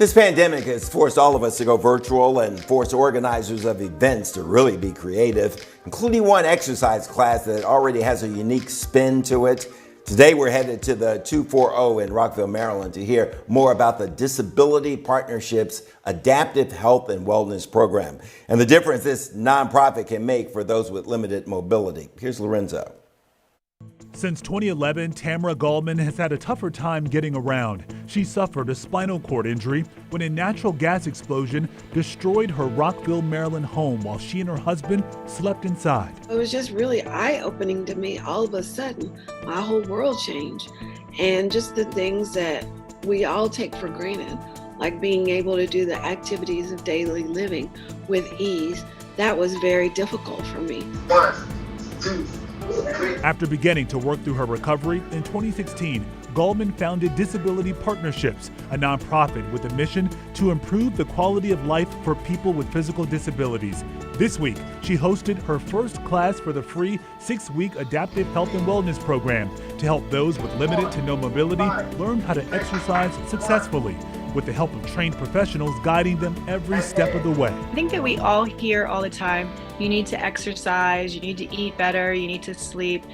This pandemic has forced all of us to go virtual and forced organizers of events to really be creative, including one exercise class that already has a unique spin to it. Today we're headed to the 240 in Rockville, Maryland to hear more about the Disability Partnerships Adaptive Health and Wellness Program and the difference this nonprofit can make for those with limited mobility. Here's Lorenzo. Since 2011, Tamara Gallman has had a tougher time getting around. She suffered a spinal cord injury when a natural gas explosion destroyed her Rockville, Maryland home while she and her husband slept inside. It was just really eye-opening to me. All of a sudden, my whole world changed. And just the things that we all take for granted, like being able to do the activities of daily living with ease, that was very difficult for me. 1, 2, 3. After beginning to work through her recovery in 2016, Gallman founded Disability Partnerships, a nonprofit with a mission to improve the quality of life for people with physical disabilities. This week, she hosted her first class for the free 6-week Adaptive Health and Wellness Program to help those with limited to no mobility learn how to exercise successfully, with the help of trained professionals guiding them every step of the way. I think that we all hear all the time, you need to exercise, you need to eat better, you need to sleep.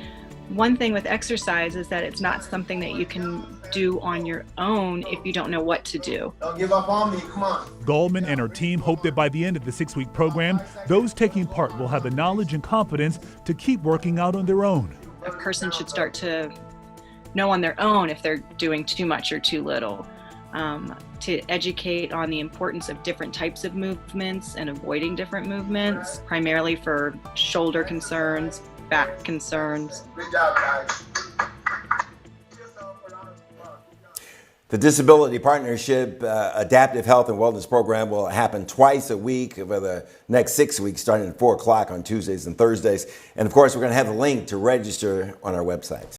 One thing with exercise is that it's not something that you can do on your own if you don't know what to do. Don't give up on me, come on. Gallman and her team hope that by the end of the 6-week program, those taking part will have the knowledge and confidence to keep working out on their own. A person should start to know on their own if they're doing too much or too little. To educate on the importance of different types of movements and avoiding different movements, primarily for shoulder concerns, back concerns. Good job, guys. The Disability Partnership Adaptive Health and Wellness Program will happen twice a week for the next 6 weeks, starting at 4 o'clock on Tuesdays and Thursdays. And of course, we're going to have a link to register on our website.